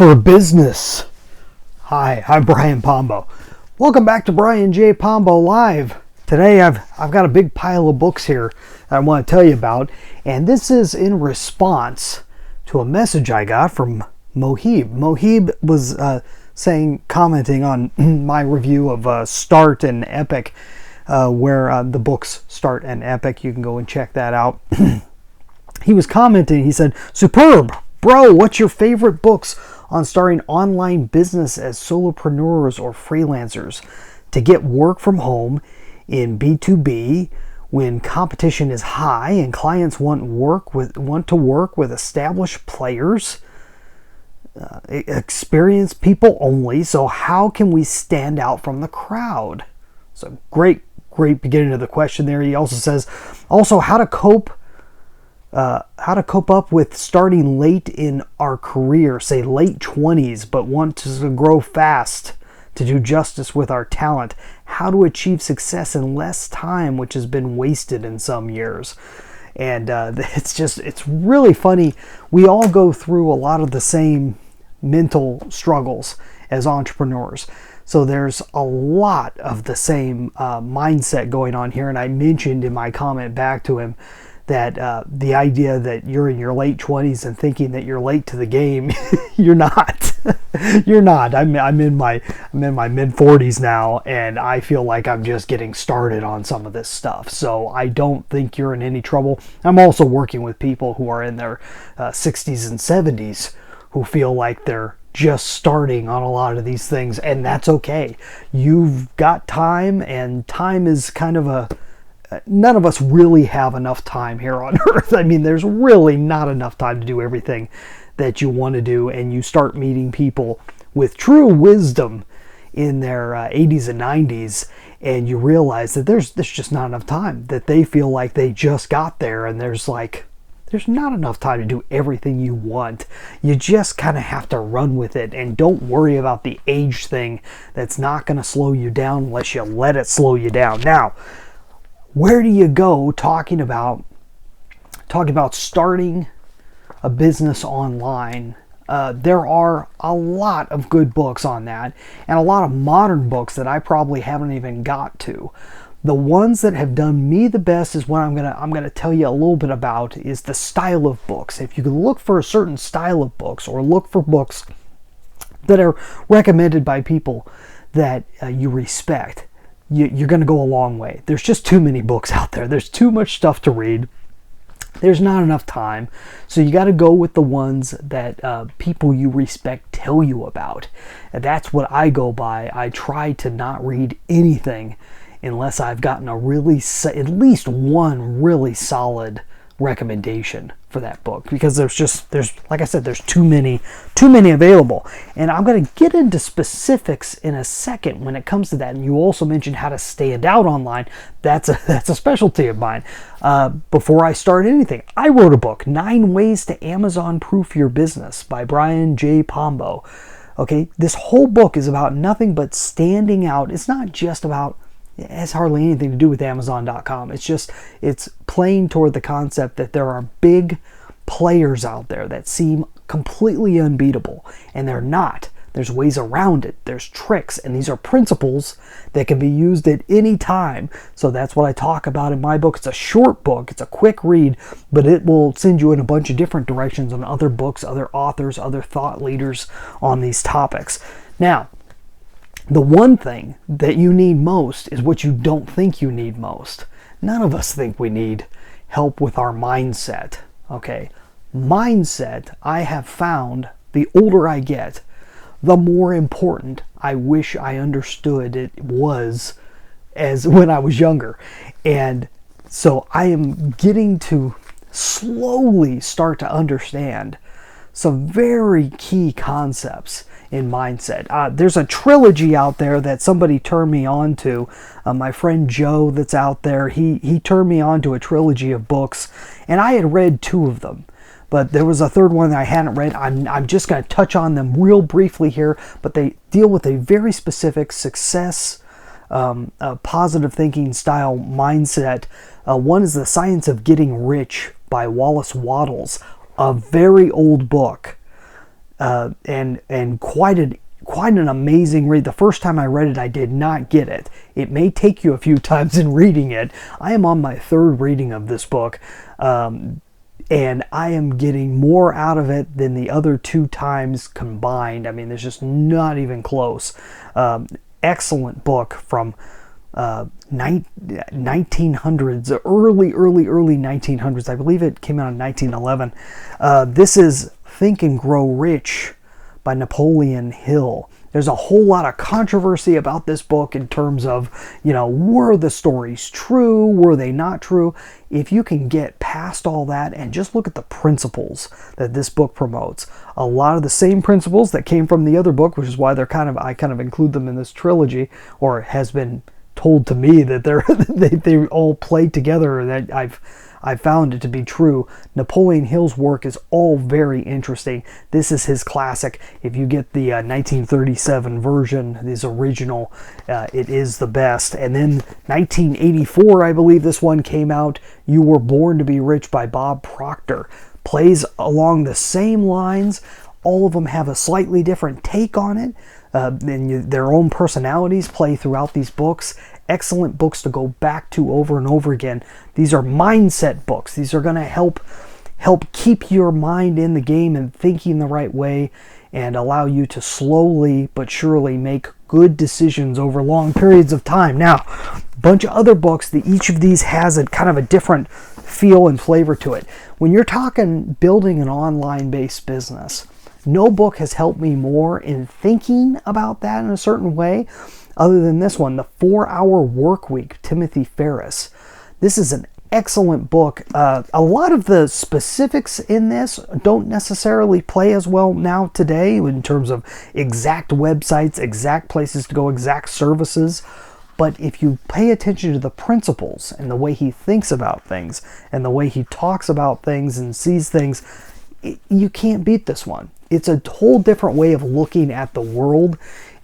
for business. Hi, I'm Brian Pombo. Welcome back to Brian J. Pombo Live. Today I've got a big pile of books here that I want to tell you about, and this is in response to a message I got from Mohib. Mohib was commenting on my review of Start and Epic, where the books Start and Epic. You can go and check that out. He was commenting, he said, "Superb! Bro, what's your favorite books on starting online business as solopreneurs or freelancers to get work from home in B2B when competition is high and clients want to work with established players, experienced people only, so how can we stand out from the crowd?" So great beginning of the question there. He also says, how to cope up with starting late in our career, say late 20s, but want to grow fast to do justice with our talent. How to achieve success in less time, which has been wasted in some years. And it's really funny. We all go through a lot of the same mental struggles as entrepreneurs. So there's a lot of the same mindset going on here. And I mentioned in my comment back to him that the idea that you're in your late 20s and thinking that you're late to the game, you're not. You're not. I'm in my mid 40s now, and I feel like I'm just getting started on some of this stuff. So I don't think you're in any trouble. I'm also working with people who are in their 60s and 70s who feel like they're just starting on a lot of these things, and that's okay. You've got time, and time is kind of none of us really have enough time here on earth. I mean, there's really not enough time to do everything that you want to do, and you start meeting people with true wisdom in their 80s and 90s, and you realize that there's just not enough time, that they feel like they just got there, and there's not enough time to do everything you want. You just kind of have to run with it, and don't worry about the age thing. That's not going to slow you down unless you let it slow you down. Now, where do you go talking about starting a business online? There are a lot of good books on that, and a lot of modern books that I probably haven't even got to. The ones that have done me the best is what I'm gonna tell you a little bit about, is the style of books. If you can look for a certain style of books, or look for books that are recommended by people that you respect, you're going to go a long way. There's just too many books out there. There's too much stuff to read. There's not enough time. So you got to go with the ones that people you respect tell you about. And that's what I go by. I try to not read anything unless I've gotten at least one really solid recommendation for that book, because there's like I said, there's too many available. And I'm going to get into specifics in a second when it comes to that. And you also mentioned how to stand out online. That's a specialty of mine. Before I start anything, I wrote a book, 9 Ways to Amazon Proof Your Business by Brian J. Pombo. Okay, this whole book is about nothing but standing out. It's not just about, it has hardly anything to do with Amazon.com. It's playing toward the concept that there are big players out there that seem completely unbeatable, and they're not. There's ways around it. There's tricks, and these are principles that can be used at any time. So that's what I talk about in my book. It's a short book. It's a quick read, but it will send you in a bunch of different directions on other books, other authors, other thought leaders on these topics. Now, the one thing that you need most is what you don't think you need most. None of us think we need help with our mindset. Okay, mindset, I have found, the older I get, the more important I wish I understood it was as when I was younger. And so I am getting to slowly start to understand some very key concepts in mindset. There's a trilogy out there that somebody turned me on to. My friend Joe that's out there, he turned me on to a trilogy of books, and I had read 2 of them. But there was a third one that I hadn't read. I'm just going to touch on them real briefly here, but they deal with a very specific success, positive thinking style mindset. One is The Science of Getting Rich by Wallace Wattles, a very old book. and quite an amazing read. The first time I read it, I did not get it. It may take you a few times in reading it. I am on my third reading of this book, and I am getting more out of it than the other two times combined. I mean, there's just not even close. Excellent book from 1900s, early 1900s. I believe it came out in 1911. This is Think and Grow Rich by Napoleon Hill. There's a whole lot of controversy about this book in terms of, were the stories true? Were they not true? If you can get past all that and just look at the principles that this book promotes, a lot of the same principles that came from the other book, which is why I kind of include them in this trilogy, or it has been told to me that they all play together, and that I've found it to be true. Napoleon Hill's work is all very interesting. This is his classic. If you get the 1937 version, this original, it is the best. And then 1984, I believe this one came out, You Were Born to Be Rich by Bob Proctor. Plays along the same lines. All of them have a slightly different take on it. And their own personalities play throughout these books. Excellent books to go back to over and over again. These are mindset books. These are going to help keep your mind in the game and thinking the right way, and allow you to slowly but surely make good decisions over long periods of time. Now, a bunch of other books, each of these has a kind of a different feel and flavor to it. When you're talking building an online-based business, no book has helped me more in thinking about that in a certain way other than this one, The 4-Hour Workweek, Timothy Ferriss. This is an excellent book. A lot of the specifics in this don't necessarily play as well now today in terms of exact websites, exact places to go, exact services. But if you pay attention to the principles and the way he thinks about things and the way he talks about things and sees things, you can't beat this one. It's a whole different way of looking at the world.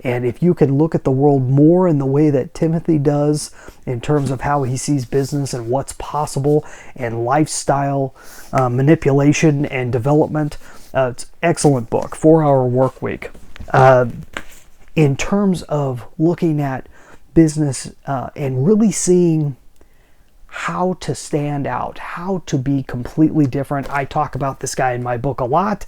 And if you can look at the world more in the way that Timothy does, in terms of how he sees business and what's possible and lifestyle manipulation and development, it's an excellent book, 4-Hour Workweek. In terms of looking at business and really seeing how to stand out, how to be completely different. I talk about this guy in my book a lot.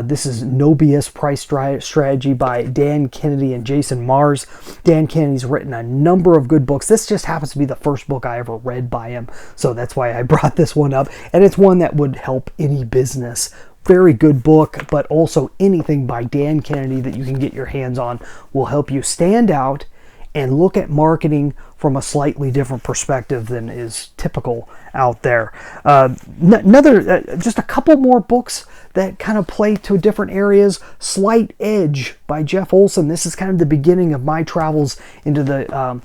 This is No BS Price Strategy by Dan Kennedy and Jason Mars. Dan Kennedy's written a number of good books. This just happens to be the first book I ever read by him, so that's why I brought this one up. And it's one that would help any business. Very good book, but also anything by Dan Kennedy that you can get your hands on will help you stand out and look at marketing from a slightly different perspective than is typical out there. Just a couple more books that kind of play to different areas. Slight Edge by Jeff Olson. This is kind of the beginning of my travels into the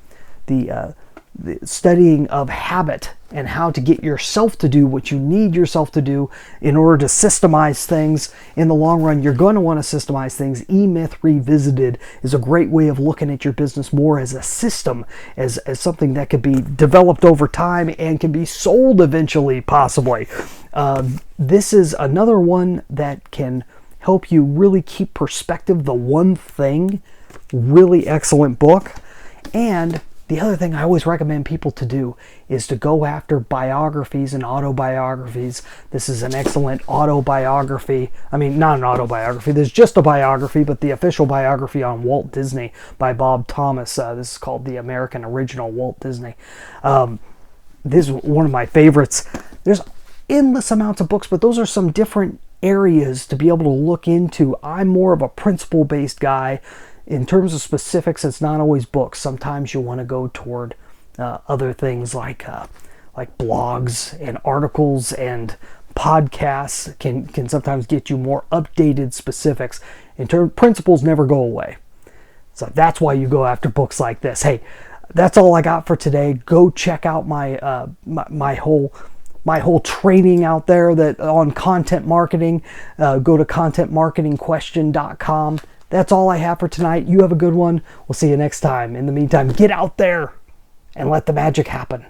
studying of habit and how to get yourself to do what you need yourself to do in order to systemize things. In the long run, you're going to want to systemize things. E-Myth Revisited is a great way of looking at your business more as a system, as something that could be developed over time and can be sold eventually, possibly. This is another one that can help you really keep perspective. The One Thing, really excellent book. And the other thing I always recommend people to do is to go after biographies and autobiographies. This is an excellent autobiography. I mean, not an autobiography. There's just a biography, but the official biography on Walt Disney by Bob Thomas. This is called The American Original Walt Disney. This is one of my favorites. There's endless amounts of books, but those are some different areas to be able to look into. I'm more of a principle-based guy. In terms of specifics, it's not always books. Sometimes you want to go toward other things like blogs and articles and podcasts can sometimes get you more updated specifics. Principles never go away. So that's why you go after books like this. Hey, that's all I got for today. Go check out my my whole training out there that on content marketing. Go to contentmarketingquestion.com. That's all I have for tonight. You have a good one. We'll see you next time. In the meantime, get out there and let the magic happen.